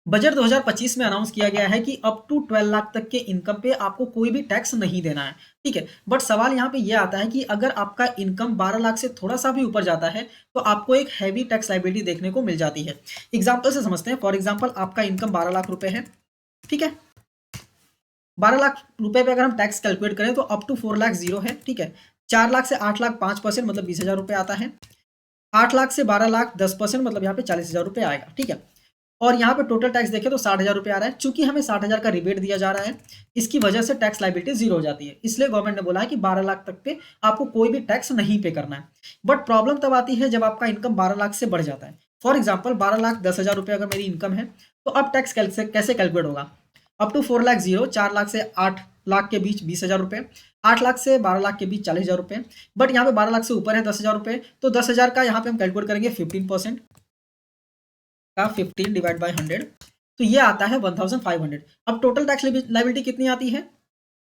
Budget 2025 में announce किया गया है कि अप टू 12 लाख तक के इनकम पे आपको कोई भी टैक्स नहीं देना है, ठीक है। बट सवाल यहाँ पे ये आता है कि अगर आपका इनकम 12 लाख से थोड़ा सा भी ऊपर जाता है तो आपको एक हैवी टैक्स लाइबिलिटी देखने को मिल जाती है। एग्जाम्पल से समझते हैं। फॉर एग्जाम्पल आपका इनकम 12 लाख रुपए है, ठीक है। 12 लाख रुपए पे अगर हम टैक्स कैलकुलेट करें तो अप टू 4 लाख जीरो है, ठीक है। 4 लाख से 8 लाख 5% मतलब 20,000 रुपए आता है। 8 लाख से 12 लाख 10% मतलब यहाँ पे 40,000 रुपए आएगा, ठीक है। और यहाँ पे टोटल टैक्स देखें तो 60,000 रुपए आ रहा है। चूंकि हमें 60,000 का रिबेट दिया जा रहा है, इसकी वजह से टैक्स लाइबिलिटी जीरो हो जाती है। इसलिए गवर्नमेंट ने बोला है कि 12 लाख तक पे आपको कोई भी टैक्स नहीं पे करना है। बट प्रॉब्लम तब आती है जब आपका इनकम 12 लाख से बढ़ जाता है। फॉर एग्जाम्पल 12,10,000 रुपए अगर मेरी इनकम है तो अब टैक्स कैसे कैलकुलेट होगा। Up to 4 lakh zero, 4 lakh से 8 लाख के बीच 20,000 रुपए, 8 लाख से 12 लाख के बीच 40,000 रुपए। बट यहाँ पे 12 लाख से ऊपर है 10,000 रुपए, तो 10,000 का यहाँ पे हम कैलकुलेट करेंगे 15% का 15 डिवाइड बाई 100, तो ये आता है 1,500। अब टोटल टैक्स लाइबिलिटी कितनी आती है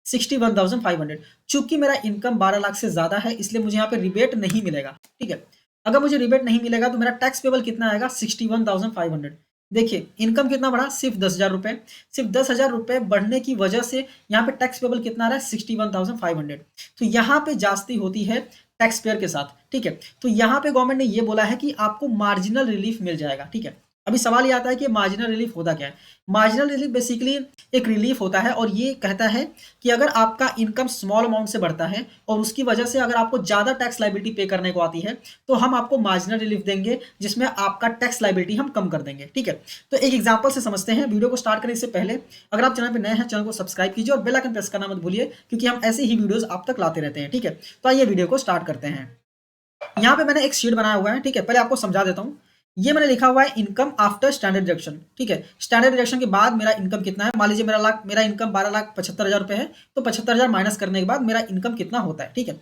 61,500। चूंकि मेरा इनकम 12 लाख से ज्यादा है इसलिए मुझे यहाँ पे रिबेट नहीं मिलेगा, ठीक है। अगर मुझे रिबेट नहीं मिलेगा तो मेरा टैक्स पेबल कितना आएगा 61,500। देखिए इनकम कितना बढ़ा, सिर्फ 10,000 रुपए। सिर्फ 10,000 रुपए बढ़ने की वजह से यहाँ पे टैक्स पेबल कितना आ रहा है 61,500। तो यहाँ पे जास्ती होती है टैक्स पेयर के साथ, ठीक है। तो यहाँ पे गवर्नमेंट ने ये बोला है कि आपको मार्जिनल रिलीफ मिल जाएगा, ठीक है। अभी सवाल ये आता है कि मार्जिनल रिलीफ होता क्या है। मार्जिनल रिलीफ बेसिकली एक रिलीफ होता है और ये कहता है कि अगर आपका इनकम स्मॉल अमाउंट से बढ़ता है और उसकी वजह से अगर आपको ज़्यादा टैक्स लाइबिलिटी पे करने को आती है तो हम आपको मार्जिनल रिलीफ देंगे जिसमें आपका टैक्स लाइबिलिटी हम कम कर देंगे, ठीक है। तो एक एग्जांपल से समझते हैं। वीडियो को स्टार्ट करने से पहले अगर आप चैनल पर नए हैं, चैनल को सब्सक्राइब कीजिए और बेल आइकन प्रेस करना मत भूलिए, क्योंकि हम ऐसे ही वीडियोज आप तक लाते रहते हैं, ठीक है। तो आइए वीडियो को स्टार्ट करते हैं। यहाँ पे मैंने एक शीट बनाया हुआ है, ठीक है। पहले आपको समझा देता हूँ। ये मैंने लिखा हुआ है इनकम आफ्टर स्टैंडर्ड डिडक्शन, ठीक है। स्टैंडर्ड डिडक्शन के बाद मेरा इनकम कितना है। मान लीजिए मेरा इनकम 12,75,000 रुपए है, तो 75,000 माइनस करने के बाद मेरा इनकम कितना होता है, ठीक है।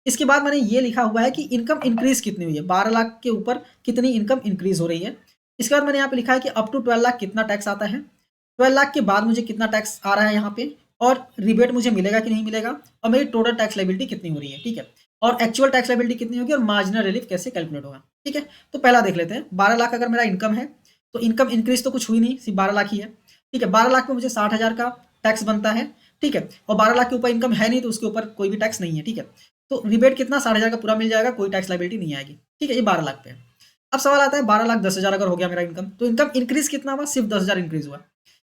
इसके बाद मैंने ये लिखा हुआ है कि इनकम इंक्रीज कितनी हुई है, 12 लाख के ऊपर कितनी इनकम इंक्रीज हो रही है। इसके बाद मैंने यहाँ पे लिखा है कि अप टू 12 लाख कितना टैक्स आता है, 12 लाख के बाद मुझे कितना टैक्स आ रहा है यहाँ पे, और रिबेट मुझे मिलेगा कि नहीं मिलेगा, और मेरी टोटल टैक्स लाइबिलिटी कितनी हो रही है, ठीक है। और एक्चुअल टैक्स लाइबिलिटी कितनी होगी और मार्जिनल रिलीफ कैसे कैलकुलेट होगा, ठीक है। तो पहला देख लेते हैं। 12 लाख अगर मेरा इनकम है तो इनकम इंक्रीज तो कुछ हुई नहीं, सिर्फ 12 लाख ही है, ठीक है। 12 लाख पे मुझे 60,000 का टैक्स बनता है, ठीक है। और 12 लाख के ऊपर इनकम है नहीं तो उसके ऊपर कोई भी टैक्स नहीं है, ठीक है। तो रिबेट कितना 60,000 का पूरा मिल जाएगा, कोई टैक्स लाइबिलिटी नहीं आएगी, ठीक है। ये 12 लाख पे है। अब सवाल आता है 12,10,000 अगर हो गया मेरा इनकम, तो इनकम इंक्रीज कितना हुआ, सिर्फ 10,000 इंक्रीज हुआ।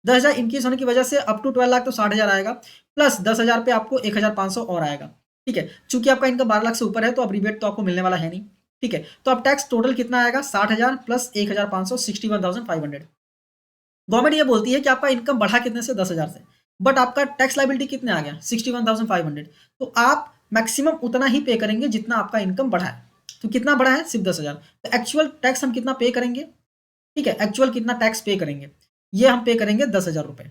10,000 इंक्रीज होने की वजह से अप टू 12 लाख तो 60,000 आएगा, प्लस 10,000 पे आपको 1,500 और आएगा, ठीक है। चूंकि आपका इनकम 12 लाख से ऊपर है तो अब रिबेट तो आपको मिलने वाला है नहीं, ठीक है। तो अब टैक्स टोटल कितना आएगा 60,000 प्लस 1,500, 61,500। गवर्नमेंट ये बोलती है कि आपका इनकम बढ़ा कितने से 10,000 से, बट आपका टैक्स लाइबिलिटी कितने आ गया 61,500। तो आप मैक्सिमम उतना ही पे करेंगे जितना आपका इनकम बढ़ा है। तो कितना बढ़ा है सिर्फ 10,000। तो एक्चुअल टैक्स हम कितना पे करेंगे, ठीक है। एक्चुअल कितना टैक्स पे करेंगे, ये हम पे करेंगे 10,000 रुपए,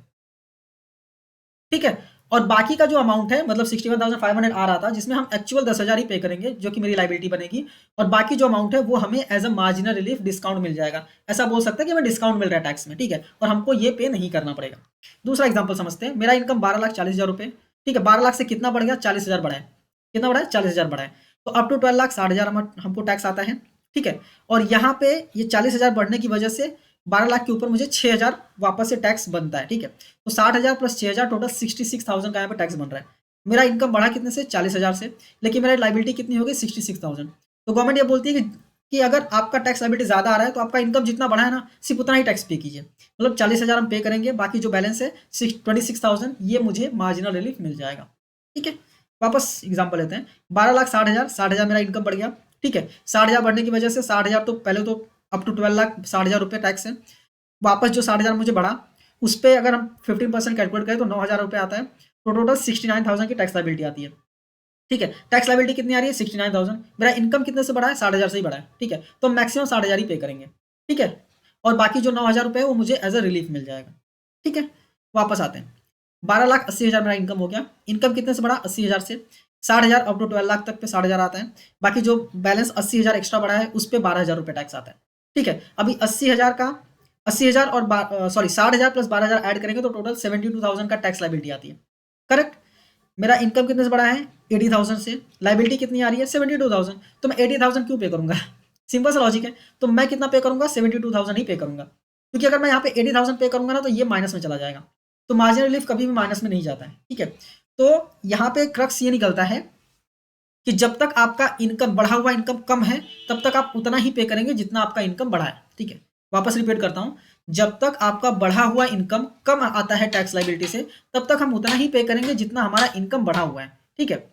ठीक है। और बाकी का जो अमाउंट है मतलब 61,500 आ रहा था, जिसमें हम एक्चुअल 10,000 ही पे करेंगे जो कि मेरी लाइबिलिटी बनेगी, और बाकी जो अमाउंट है वो हमें as a marginal relief discount मिल जाएगा। ऐसा बोल सकते हैं कि हमें डिस्काउंट मिल रहा है टैक्स में, ठीक है, और हमको ये पे नहीं करना पड़ेगा। दूसरा एग्जाम्पल समझते हैं। मेरा इनकम 12,40,000 रुपए, ठीक है। 12 लाख से कितना बढ़ गया 40,000 बढ़ा है। कितना बढ़ा है 40,000 बढ़ा है। तो अप टू 12 लाख 60,000 हमको टैक्स आता है, ठीक है। और यहाँ पे ये 40,000 बढ़ने की वजह से 12 लाख के ऊपर मुझे 6,000 वापस से टैक्स बनता है, ठीक है। तो 60,000 प्लस 6,000 टोटल 66,000 का यहाँ पे टैक्स बन रहा है। मेरा इनकम बढ़ा कितने से 40,000 से, लेकिन मेरी लाइबिलिटी कितनी हो गई 66,000। तो गवर्नमेंट ये बोलती है कि अगर आपका टैक्स लाइबिलिटी ज़्यादा आ रहा है तो आपका इनकम जितना बढ़ा है ना सिर्फ उतना ही टैक्स पे कीजिए। मतलब 40,000 हम पे करेंगे, बाकी जो बैलेंस है 26,000 ये मुझे मार्जिनल रिलीफ मिल जाएगा, ठीक है। वापस एग्जाम्पल लेते हैं। 12 लाख 60,000, 60,000 मेरा इनकम बढ़ गया, ठीक है। 60,000 बढ़ने की वजह से 60,000 तो पहले तो अप टू 12 लाख 60,000 रुपये टैक्स है। वापस जो 60,000 मुझे बढ़ा उस पर अगर हम 15% कैलकुलेट करें तो 9,000 रुपये आता है। तो टोटल 69,000 की टैक्स लाइबिलिटी आती है, ठीक है। टैक्स लाइबिलिटी कितनी आ रही है 69,000। मेरा इनकम कितने से बढ़ा है 60,000 से ही बढ़ा है, ठीक है। तो मैक्सिमम 60,000 ही पे करेंगे, ठीक है। और बाकी जो 9,000 रुपये है वो मुझे एज अ रिलीफ मिल जाएगा, ठीक है। वापस आते हैं। 12,80,000 मेरा इनकम हो गया। इनकम कितने से बढ़ा 80,000 से। 60,000 अप टू 12 लाख तक पे 60,000 आता है। बाकी जो बैलेंस 80,000 एक्स्ट्रा बढ़ा है उस पर 12,000 रुपये टैक्स आता है, ठीक है। अभी 80,000 का 80,000 और सॉरी 60,000 प्लस 12,000 ऐड करेंगे तो टोटल 72,000 का टैक्स लाइबिलिटी आती है, करेक्ट। मेरा इनकम कितने से बढ़ा है 80,000 से, लाइबिलिटी कितनी आ रही है 72,000। तो मैं 80,000 क्यों पे करूंगा सिंपल सा लॉजिक है। तो मैं कितना पे करूंगा 72,000 ही पे करूंगा। क्योंकि अगर मैं यहाँ पे 80,000 पे करूंगा ना तो ये माइनस में चला जाएगा, तो मार्जिनल रिलीफ कभी भी माइनस में नहीं जाता है, ठीक है। तो यहाँ पे क्रक्स ये निकलता है कि जब तक आपका इनकम बढ़ा हुआ इनकम कम है तब तक आप उतना ही पे करेंगे जितना आपका इनकम बढ़ा है, ठीक है। वापस रिपीट करता हूँ, जब तक आपका बढ़ा हुआ इनकम कम आता है टैक्स लाइबिलिटी से तब तक हम उतना ही पे करेंगे जितना हमारा इनकम बढ़ा हुआ है, ठीक है।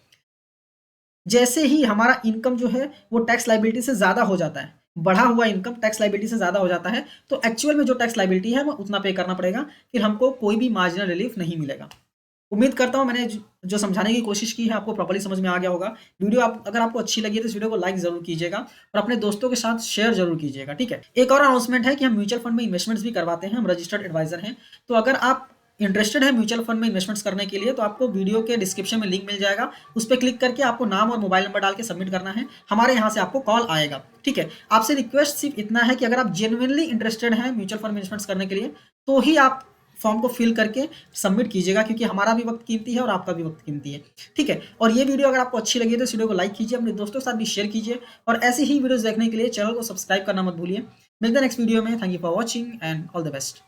जैसे ही हमारा इनकम जो है वो टैक्स लाइबिलिटी से ज़्यादा हो जाता है, बढ़ा हुआ इनकम टैक्स लाइबिलिटी से ज़्यादा हो जाता है, तो एक्चुअल में जो टैक्स लाइबिलिटी है वो उतना पे करना पड़ेगा, फिर हमको कोई भी मार्जिनल रिलीफ नहीं मिलेगा। उम्मीद करता हूँ मैंने जो समझाने की कोशिश की है आपको प्रॉपर्ली समझ में आ गया होगा। वीडियो आप अगर आपको अच्छी लगी है तो इस वीडियो को लाइक जरूर कीजिएगा और अपने दोस्तों के साथ शेयर जरूर कीजिएगा, ठीक है। एक और अनाउंसमेंट है कि हम म्यूचुअल फंड में इन्वेस्टमेंट्स भी करवाते हैं, हम रजिस्टर्ड एडवाइजर हैं। तो अगर आप इंटरेस्टेड है म्यूचुअल फंड में इन्वेस्टमेंट्स करने के लिए तो आपको वीडियो के डिस्क्रिप्शन में लिंक मिल जाएगा, उस पर क्लिक करके आपको नाम और मोबाइल नंबर डाल के सबमिट करना है, हमारे यहाँ से आपको कॉल आएगा, ठीक है। आपसे रिक्वेस्ट सिर्फ इतना है कि अगर आप जेन्युइनली इंटरेस्टेड हैं म्यूचुअल फंड में इन्वेस्टमेंट्स करने के लिए तो ही आप फॉर्म को फिल करके सबमिट कीजिएगा, क्योंकि हमारा भी वक्त कीमती है और आपका भी वक्त कीमती है, ठीक है। और ये वीडियो अगर आपको अच्छी लगी तो इस वीडियो को लाइक कीजिए, अपने दोस्तों के साथ भी शेयर कीजिए और ऐसी ही वीडियोस देखने के लिए चैनल को सब्सक्राइब करना मत भूलिए। मिलते हैं नेक्स्ट वीडियो में। Thank you for watching and all the best.